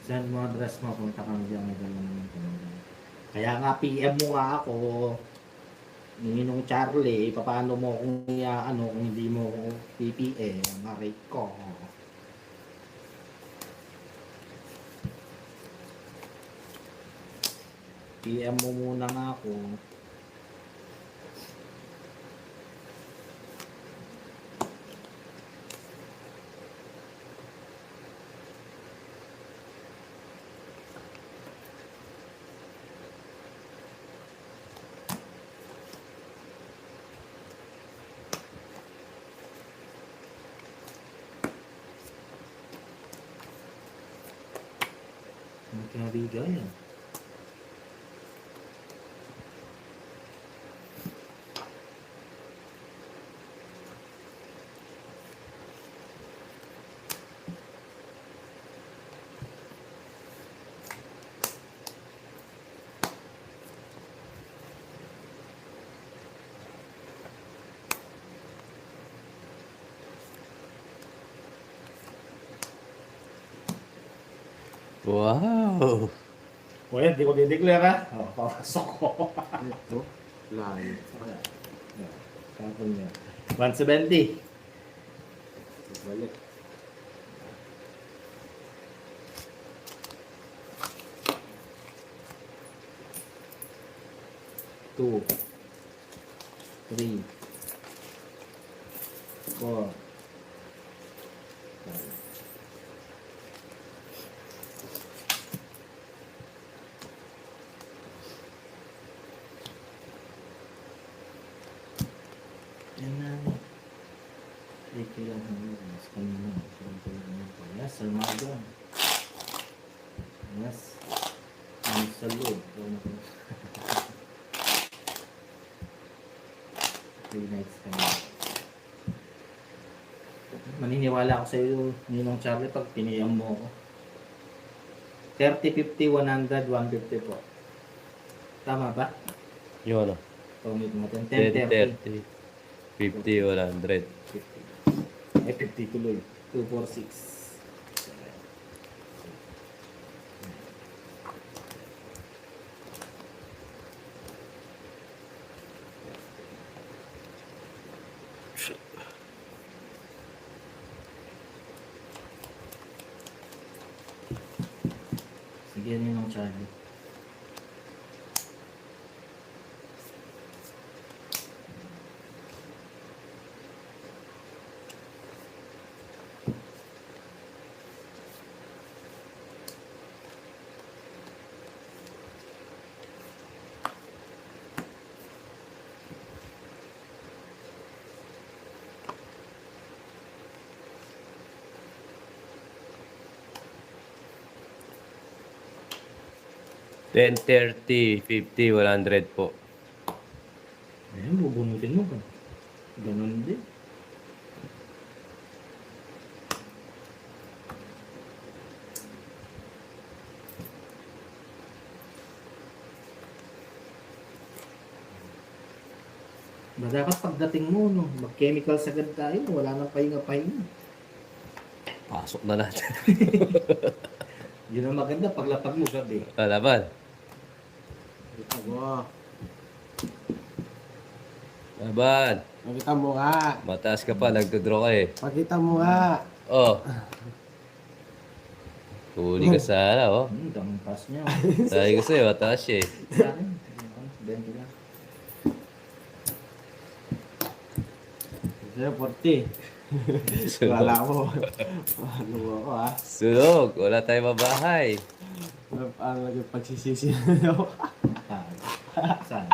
Saan mo address mo? Punta kang dyan. May dalawa naman kami. Kaya nga PM mo nga ako. Ninong Charlie, paano mo kung ano kung hindi mo PPM, maray ko. PM mo muna nga ako. Ang kinabigay yan. Wow! O yan, di ko dideclare ha. O, papasok ko. Ito, layo. Kapon niya. 170. Balik. Two. Three. Four. Five. Yan na. Take lang hanggang mas kanina. Yes, Armado. Yes. Ang salud. 3 nights kanina. Maniniwala ako sa iyo, Ninong Charlie, pag piniyam mo ako. 30, 50, 100, 150 po. Tama ba? Yun, ano? Pumit mo 10, 10, 30, 30, 50, 100. 50. Eh, 50 tuloy. 2, 4, 6. Sige, Ninong Charlie. Ten, 30, 50, 100 po. Ayan, bubunutin mo ba? Ganun din. Ba dapat pagdating mo, no? Mag-chemical agad tayo, wala nang pahinga-pahinga. Pasok na natin. Yun ang maganda, paglapag mo gabi. Kalaban. Ito mo. Laban. Pakita mo nga. Mataas ka pa, nagdodraw ka eh. Pakita mo nga. Oh. Huli ka sana, oh. Damang pass niya. Sabi ko sa'yo, mataas siya eh. Sa akin, 20 lang. Ito 40. Wala ko. Ano ako ha? Sunog. Wala tayong mabahay. Ano lagi pagsisisi na ako. Saan?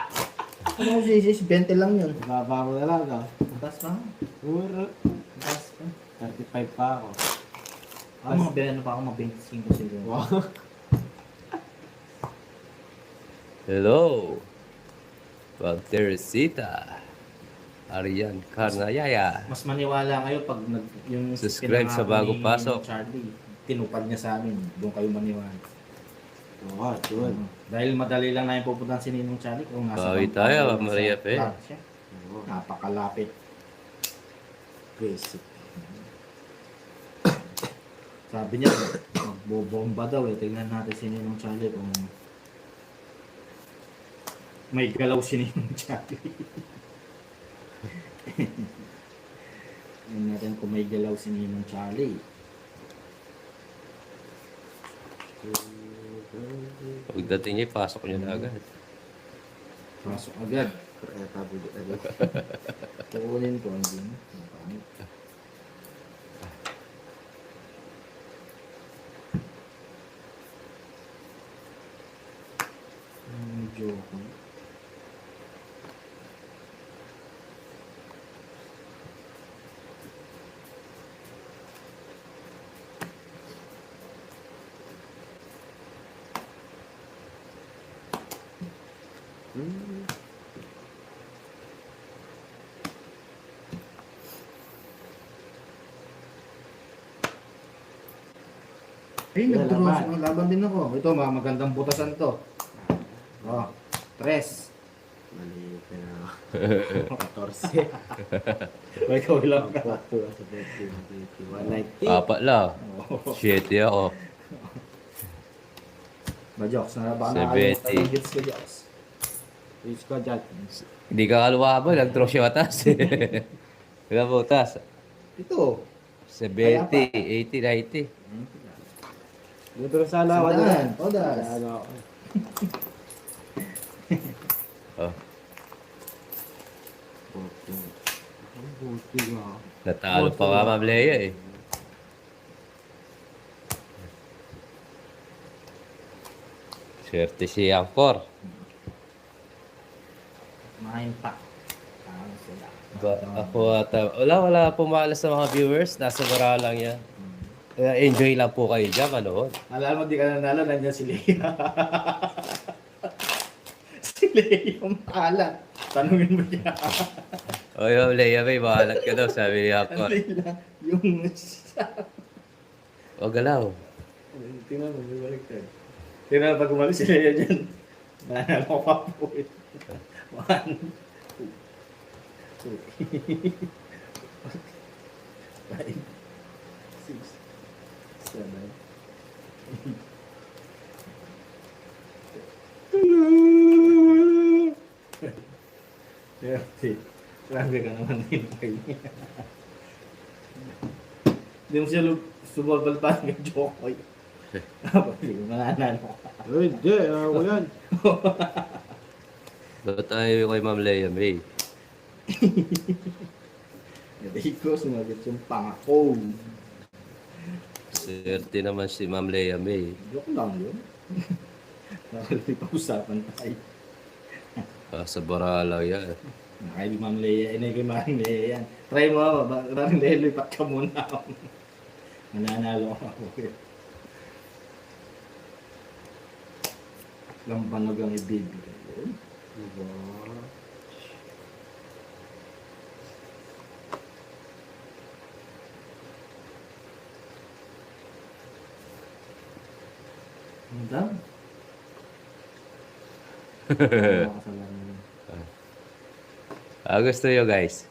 Ano ko sisis? 20 lang yun. Baba mo na lang no? Pass pa. Puro. Pass pa. 35 pa ako. Mga ano pa ako, mga 25 siguro. Wow. Hello. Pag Teresita. Arian Carnayaya. Mas maniwala kayo pag yung Subscribe sa pinangako bagong ni pasok. Charlie, tinupad niya sa amin. Doon kayo maniwala. Oo, yun. Dahil madali lang na yung pupuntahan si Ninong Charlie kung nasa Bawi Pampanga, tayo, nasa Maria Pe. Francia. Oo. Napakalapit. Basic. Sabi niya, Bobomba daw eh. Tingnan natin si Ninong Charlie kung may galaw si Ninong Charlie. Tingnan natin kung may galaw si Ninong Charlie. Pagdating niya, pasok niya na agad. Pasok agad. Kaya tabi agad. Kukunin ko ang din. Pangit. Medyo ako. Ay, nagdurong laban din ako. Ito, magandang butasan to. Oh, 3. Mali ka na. 14. May ikaw lang ka. Popo sa birthday. 190. Apat lang. Oh. 7 ako. Ba-jokes na ba? 70. Hits ko, jokes. Reach ko dyan. Hindi ka kaluwaba, nag-draw siya matas. Ilan butas? Ito. 70, 80, 90. Dito rin sana ako Sandaan. dyan. Odas. Ano ako. Oh, 14. Ang buti nga. natalo pa nga Ma'am Leia eh. Swerte si Angkor. Main pa. Parang sila. Ako wala pumalas sa mga viewers. Nasa bara lang yan. Enjoy lang po kayo dyan, manood. Alam mo, di ka nanalo, nandiyan si Leia. Si Leia yung maalat. Tanungin mo niya. O yung Leia, may mahalat ka daw, sabi ni Angkor. Hindi lang. Yung... O galaw. Tingnan mo, may baliktad. Tingnan mo, pag umalis si Leia dyan. Nanalo ko pa po. 1, 2, 5, 6, 7, 30. Grabe ka naman din kayo. Hindi mo siya sumabal pa ng Jokoy. Hindi mo mananalo ka. Hindi, ako yan. Ba't tayo kay Ma'am Leia, May? Hindi ko sumagot yung pangako. Swerte naman si Ma'am Leia, May. Joke lang yun. Nakalimutan pa usapan tayo. Sa bara lang yan. Nakay Ma'am Leia, inay kay Ma'am Leia yan. Try mo, Ma'am Leia, lipat ka muna. Mananalo ako. Lambanog ang ibibigay yun. Diba? Ang dam. Gusto nyo guys.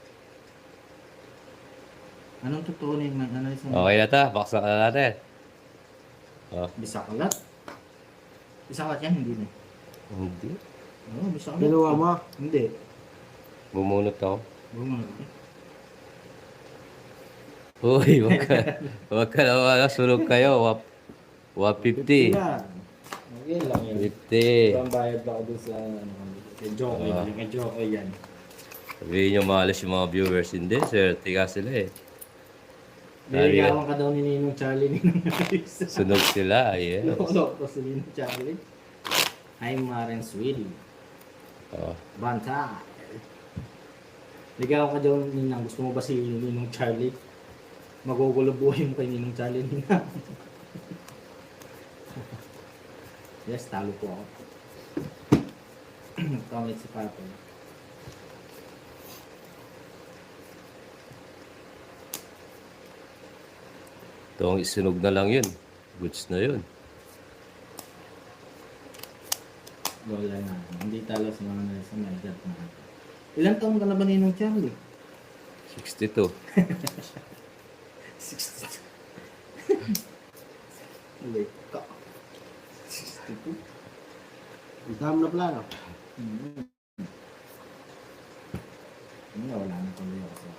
Anong totoo na yung analyze mo? Okay na ta, baksa ka na natin. Oh, Bisakalat? Bisakalat yan, hindi na. hindi. Oo, bisakalat. Ginawa mo? Hindi. Bumunot ako. Bumunod. Uy, wag ka na wala, sunog kayo. 150. Yan. Okay lang yun. 50. Ang bayad ba ako dun sa kay Jokoy? Kay Jokoy yan. Sabihin nyo malas yung mga viewers. Hindi, swerte ka sila eh. Niligawan ka daw ni Ninong Charlie ni Nangalis. Sunog sila, yes. Loko ko si Ninong Charlie. Hi, Maren Sweetie. Oh. Banta. Ligawan ka daw ni Ninang. Gusto mo ba si Ninong Charlie? Magugulo buhay mo kay Ninong Charlie, Ninang. Yes, talo po ako. Comment si Papa. Ito ang isunog na lang yun. Goods na yun. Wala na. Hindi talo sa mga nasa medal na. Ilan taon ka na ba Ninong Charlie? 62. 60. Late ka. 62. Ang dami na plano. Wala na tuloy ako sa...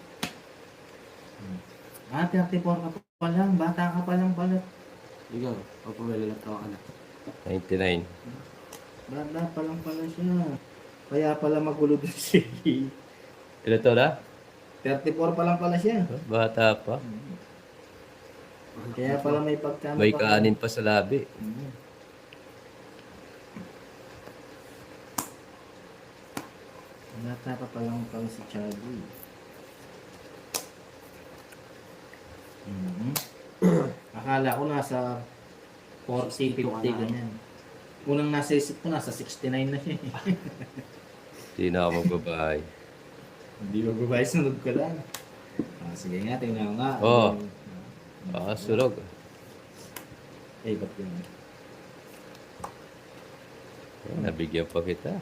34 ka pa lang. Bata ka pa lang pala. Ikaw, pagpamili lang tawa ka na. 99. Bata pa lang pala siya. Kaya pala magulo doon siya. Ilan to na? 34 pa lang pala siya. Bata pa. Kaya pala may pagkano May pa. kanin pa sa labi. Bata pa lang pala si Charlie. Akala ko nasa 40, 50, ganyan. Unang nasa isip ko, nasa 69 na siya. Hindi na ako magbabahay. Hindi mo babae, sunod ko lang. Sige nga, tingnan ko nga. Oo. Sunog. Ba't yun? Nabigyan pa kita.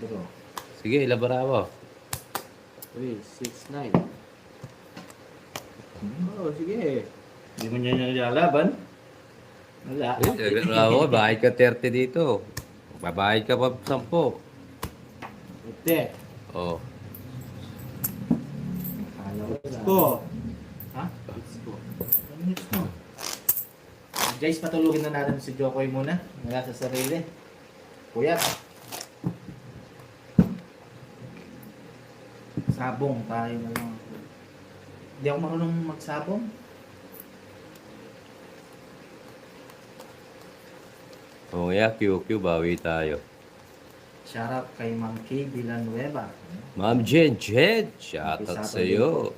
Draw. Sige, ilabara mo. 3, 6, 9. Oo, sige. Hindi mo niya nilalaban. Wala. Bravo, bayad ka 30 dito. Babayad ka pa 10. Ite. Oh. Akala ko wala. Go. Ha? Let's go. Ano hits mo? Guys, patulugin na natin si Jokoy muna. Wala sa sarili. Kuya. Sabong tayo na lang. Hindi ako marunong magsabong. Oh, yeah, QQ, bawi tayo. Shoutout kay Ma'am Kay Villanueva. Ma'am Jen, shoutout sa'yo.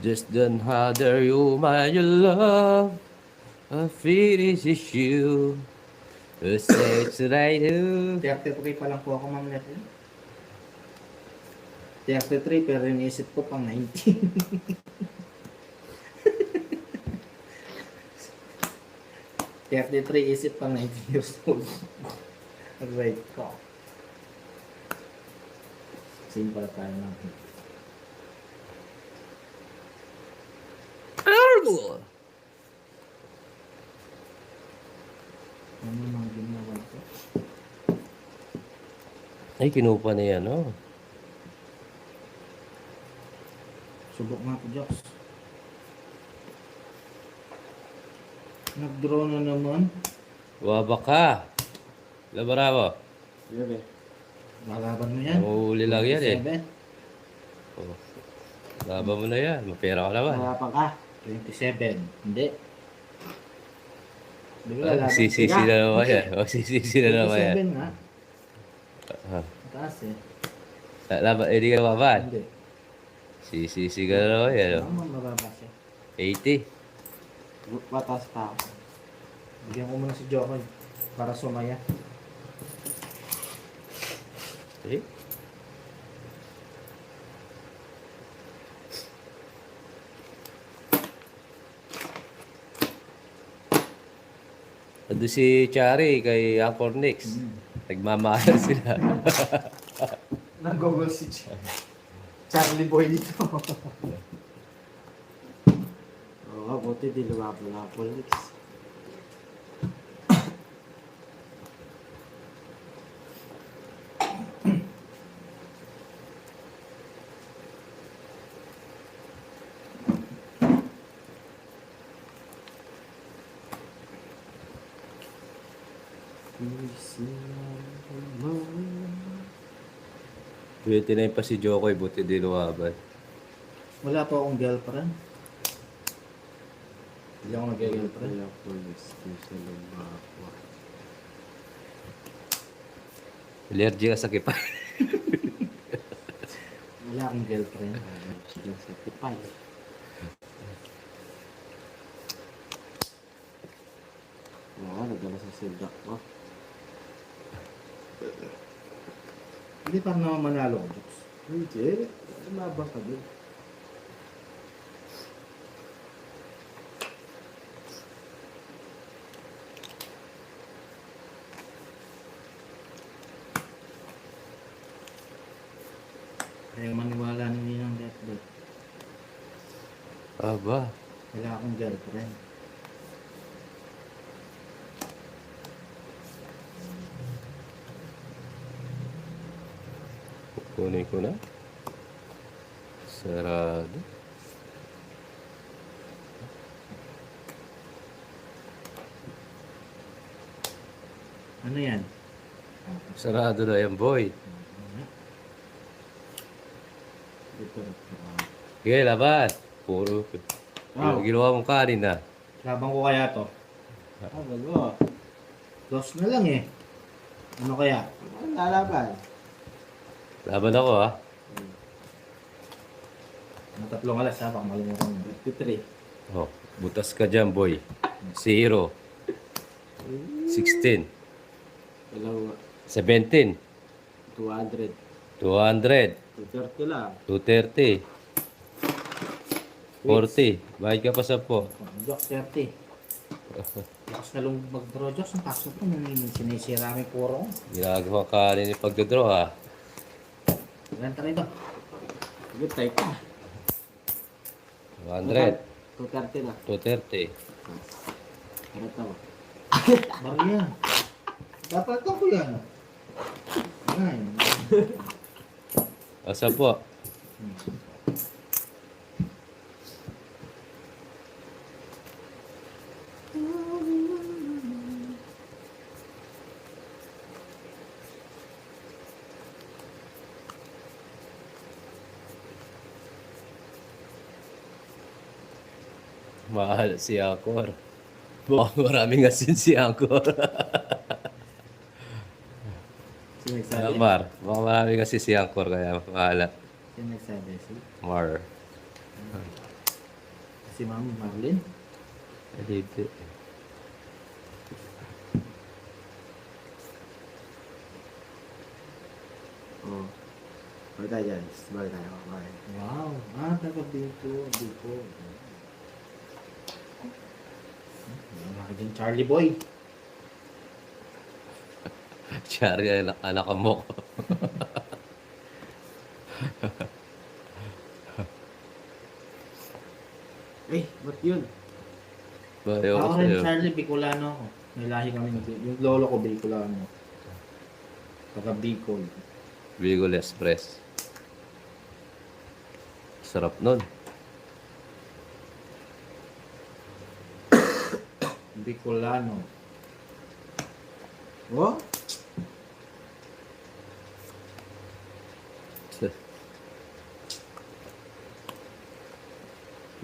Just don't harder you, my love. I feel this is you. The sex that I do. 33 pa lang po ako, Ma'am Leslie. 33 pero iniisip ko pang 19. 33 isip pang 19 years old. Right ko. Same pala tayo natin. Ano nang ginawa ko? Ay, kinupa na yan, oh. Subok nga ko, Joks. Nag-draw na naman. Waba ka. Labara mo. Sige. Lalaban mo yan. Mahuli lang yan, eh. 27. Oh. Laban mo na yan. Mapera ka naman. Harapan ka. 27. Hindi. Di ba Ah, lalaban? sisisi na naman yan. Oh, sisisi na naman yan. 27 nga. Ah. Mataas eh. Laban, hindi ka laban. Hindi. Sisisi ka na naman yan, oh. Ano mababa siya? 80. Patas pa ako. Bigyan ko muna si Jokoy para sumaya. Eh? Ando si Chari kay Anchor Nix. Nagmamahal sila. Nag-google si Charlie Boy dito. Oo, buti di lumabo na ako. Pwede na pa si Jokoy, buti di luwaban. Wala po akong girlfriend. Hindi ako nag-girlfriend. Kaya police station lumabo. Allergy ka sa kipa. Wala akong girlfriend. Sila sa tipay. Oo, nagdala sa sildak mo. Hindi pa naman manalo ko, Joks. Hindi. Lumabang ka din. Aba. Wala akong girlfriend. Kunin ko na. Sarado. Ano yan? Sarado na yan, boy. Ito. Sige, labas. Puro. Wow. Ginawa mong kanin na. Labang ko kaya to. Bago. Dos na lang eh. Ano kaya? Ang lalaban. Laban ako, ha? Ano tatlong alas ha? Baka malimutan mo. 53. Oh, butas ka dyan, boy. 0. 16. Dalawa. 17. 200. 200. 230 lang. 230. 40. Bayad ka pa sa po. Jokes 30. Lakas na lang mag-draw jokes. Ang pasok ko nung sinisira may puro ko. Ginagawa ka rin yung pagdodraw, ha? Renta rin to. Sige, type ka. 200. 230 lang. 230. Harap ako. Maria. Dapat ko yan. Ay. Asa po? Mahal si Angkor. Baka maraming asin si Angkor. Sino nagsabi? Mar, baka maraming asin si Angkor kaya mahala. Sino nagsabi? Mar. Si Ma'am Marlene? Hindi. Oo. Balik tayo dyan. Balik tayo. Okay. Wow. Taga dito. Dito. Wala ka dyan, Charlie Boy. Chari, anak mo. Ba't yun? Bayo ko Ako rin, sa'yo. Charlie, Bicolano ako. May lahi kami. Yung lolo ko, Bicolano. Taga Bicol. Bigol Express. Sarap nun. Bicolano. Oh?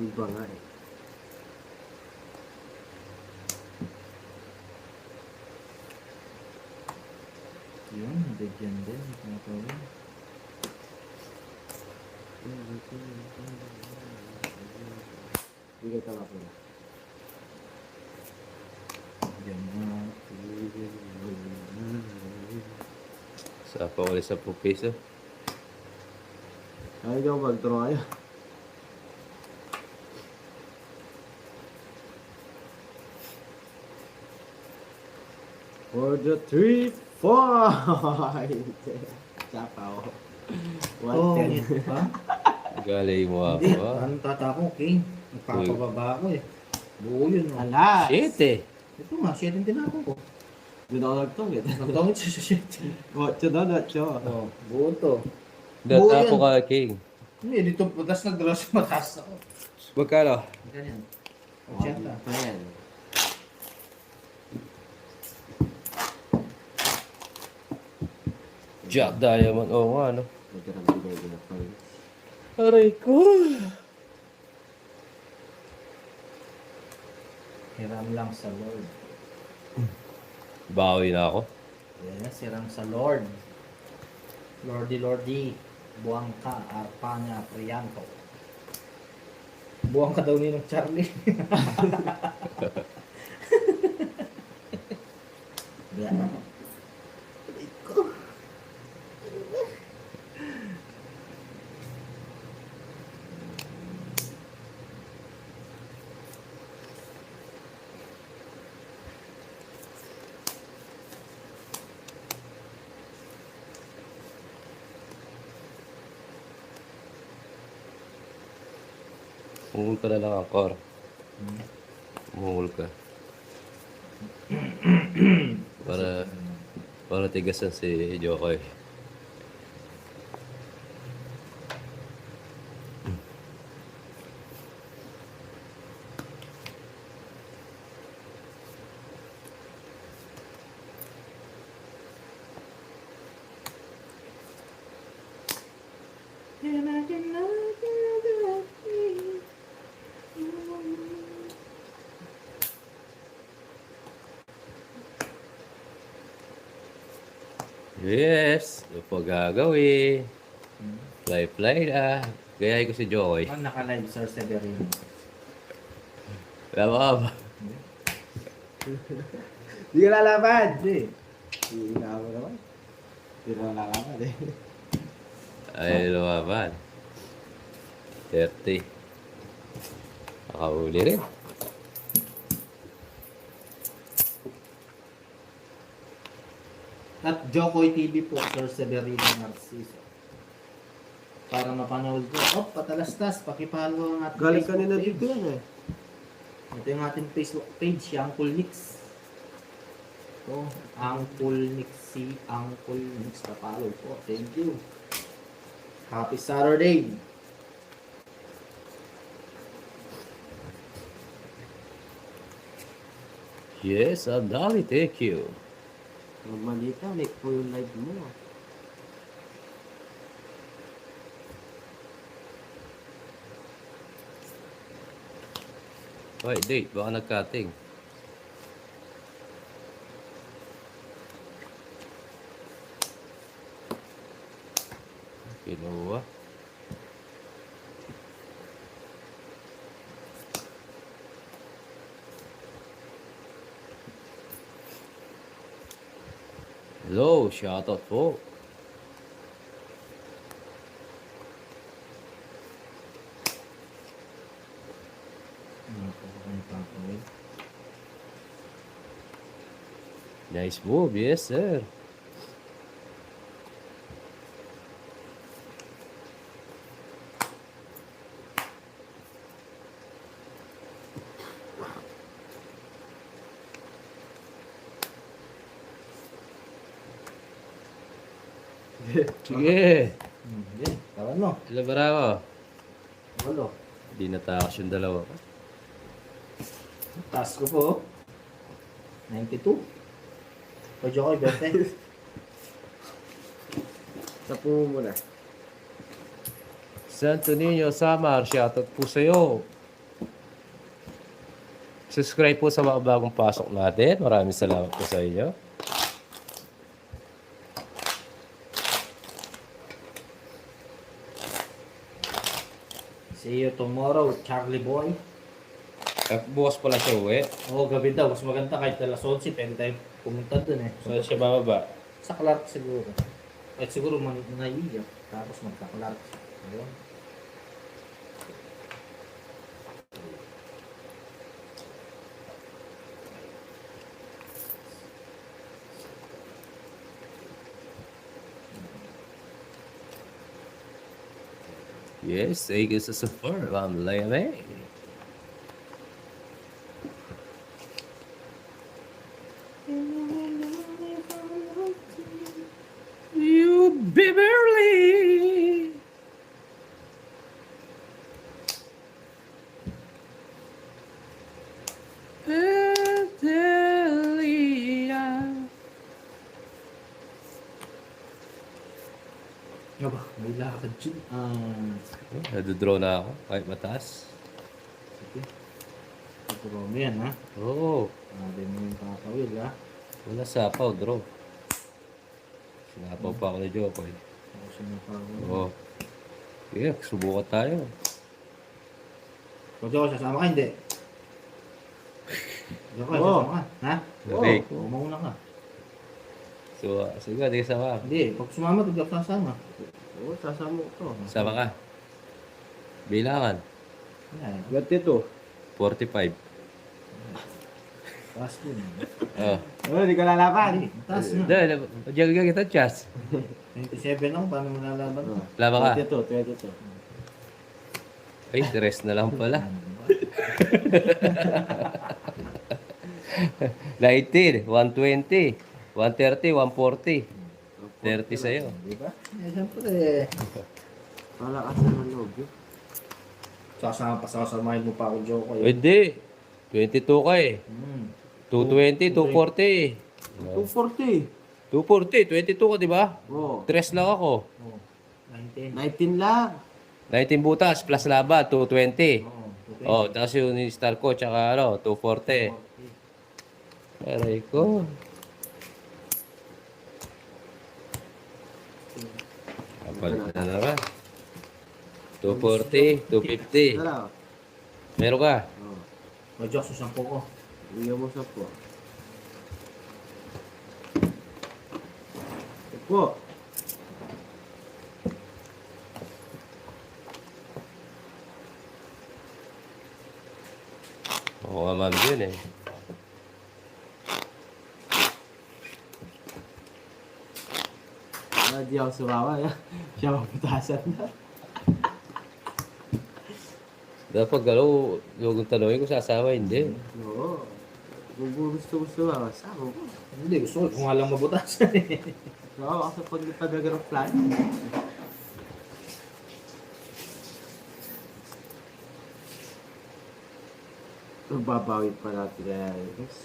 Iba nga eh. Yun, bigyan din. Ano to yun? Bigay ka nga pala. Bigyan nga. Sa pa ulit 10 piso. Ayaw ko mag-draw kayo. For the 3, 4! Sapaw. Oh, 110. ha? Galing mo Hindi, ako. parang tatako, King. Nagpapababa ako eh. Buo yun. Oh. Alas! Shit eh. Ito nga, 7 din ako ko. Doon ako nagtungit. Nagtongit siya sa 7. 8 doon, 8. Oh, buo to. Data Buo ko yan. ka, King. Hindi, dito putas nag-draw sa mataas ako. Magkano? Ganyan. Oh, 80. Ayan. Jack Diamond. Oo nga, no? Nagkarang bigay ko na points. Aray ko. Hiram lang sa Lord. Bawi na ako. Yes, hiram sa Lord. Lordy, Lordy. Buwang ka, Arpana, Prianto. Buwang ka daw ni ng Charlie. Yeah. Umungol ka na lang ang core. Umungol ka. Para tigasan si Jokoy. Yes, ano po gagawin? Fly na. Gayahin ko si Jokoy. Ang naka-live, Sir Severino. Lama ka ba? Hindi ka lalaban. Hindi. Hindi na ako naman. Hindi na lalaban eh. Ay, lumaban. 30. Nakahuli rin. At Jokoy TV po, Sir Severino Narciso. Para mapanood ko. Oh, patalastas. Pakipalo ang ating Galing Facebook kanina page. dito yan eh. Ito yung ating Facebook page, si Uncle Nix. Ito, Uncle Nix, si Uncle Nix. Papalo po. Thank you. Happy Saturday. Yes, ang dami. Thank you. Malita, like po yung live mo. Hoy, date. Baka nag-cutting. Kinuha. Hello, shoutout po. Nice move, yes sir. Sige. Yan, tawan mo. Ilan ba ako? Walo. Hindi natakas yung dalawa ko. Taas ko po. 92. O Jokoy, bete. Sapo mo muna. Santo Niño Samar, shoutout po sa'yo. Subscribe po sa mga bagong pasok natin. Maraming salamat po sa inyo. See you tomorrow, Charlie Boy. Bukas pala siya uwi. Oo, gabi daw. Mas maganda kahit alas 11. Pwede tayo pumunta dun eh. Saan siya bababa? Sa Clark siguro. At siguro naiiyak. Tapos magka-Clark. Ayun. Yes, thank you sa support. I'm Leme. You Beverly. Delia. Nga ba? May lakad dyan. Nado-draw na ako kahit mataas. Sige. Ito mo yan ha. Oo. Hindi mo yung kakawil ha. Wala sapaw, draw. Sinapaw pa ako na Jokoy. Ako sinakawil. Oo. Yeah, subukan tayo. O Joko, sasama ka hindi? Joko, Oo. sasama ka? Ha? Okay. Oo, mauna ka. So, sige, di ka sama. Hindi, pag sumama, hindi ako sasama. Oo, sasama ko. Sama ka. Bilangan. Yan. 22. 45. Taas din. Oh. Oo, hindi ka lalaban. Taas na. Dahil, pagyaga kita, Chas. 27 ako, paano mo nalaban? Oo. Lama ka. 22, 22. Ay, stress na lang pala. 19, 120, 130, 140. 30 sa'yo. Di ba? Eh, siyempre. Malakas naman loob eh. Pasasamahin mo pa ako, Joko. Pwede. 22 ka eh. Hmm. 220, 240. 240. 240, 22 ka, di ba? Oo. 3 lang ako. Oh, 19. 19 lang. 19 butas plus laban, 220. Oh, okay. Oh, tapos yung star ko, tsaka 240. Aray ko. Kapal na naman. 240, 250. Tara. Meron ka? Oo. O, Diyos, susampo ko. Bigyan mo sa po. Po. Oo, ma'am yun eh. Di ako sumawa. Siya maputasan na. Dapat galaw, yung tanongin ko sasama, hindi. Oo. Kung gusto sumawa, sama ko. Hindi, gusto ko. Kung nga lang mabutas. Oo, kasi pag talaga ng plan. Babawit pa natin kaya guys.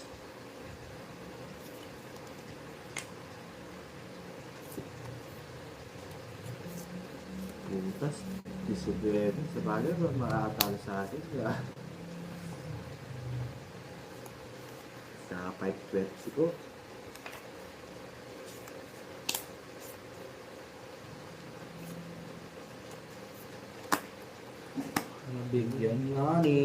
Butas, disubere. Sa bagay, makakatalo sa atin. Sa 520 ko. Bigyan nga ni.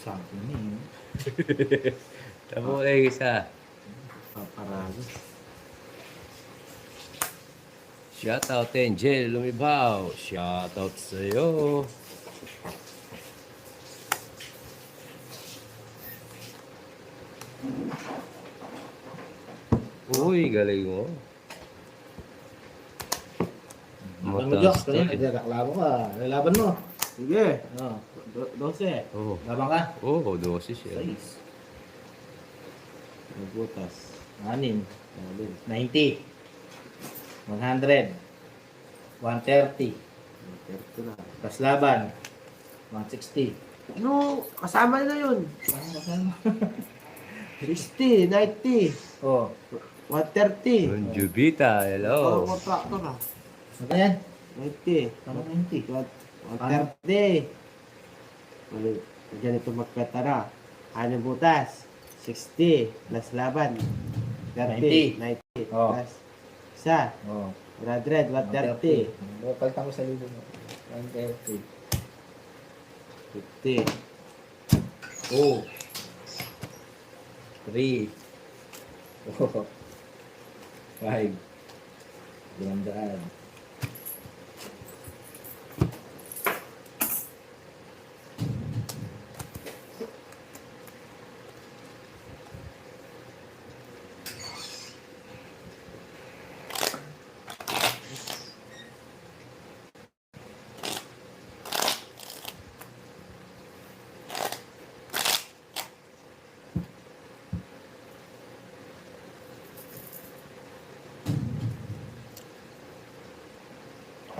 Sabi niya eh. Tamo eh, isa. Paparagos. Shoutout Angel Lumibaw. Shoutout sa'yo. Uy, galing mo. Laban mo, Diyos. Kanina, nagkaklamo ka. Laban mo. Sige, Oh. 12. Oh, Laban ka. oh, dosis yan. 6. Nagbutas. 6. Alin. 90. 100. 130. Ito na. Tapos laban. 160. Ano, kasama na yun. Ano kasama? 60, 90, Oh. 130. Jubita, hello. Kontraktor na. Ano yan? 90, Ano 90? 130. Ganito magkatara. Ano butas? 60 plus laban. 30, 90 Oh. plus isa. Oh. 100, 130. Palitan ko sa libo mo. 130. 50. 2. 3. 4. 5. 200.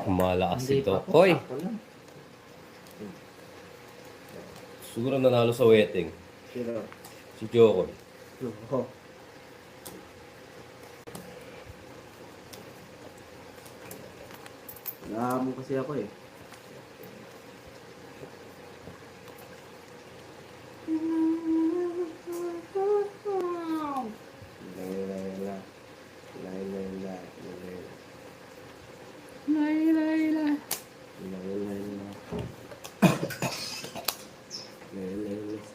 Malakas Hindi ito. pa po, Hoy, sakto lang. siguro nanalo sa wedding. Sino? Si Joko. Oh. Wala mo kasi ako eh. La la la la la la la la la.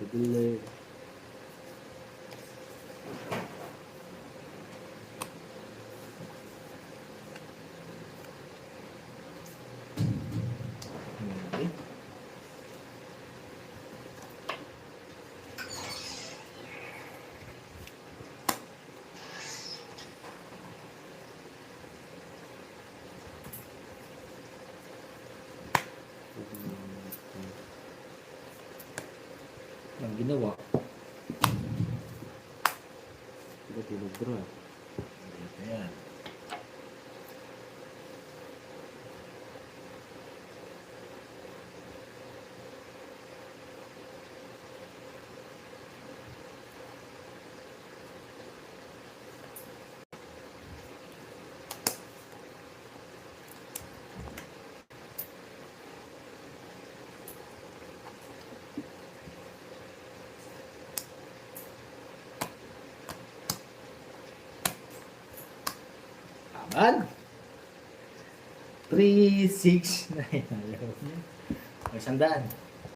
Tuloy. Okay. Ang ginawa. Tulog bro. Ayan. Aman. 3, 6, 9. Ayaw niya. May sandaan.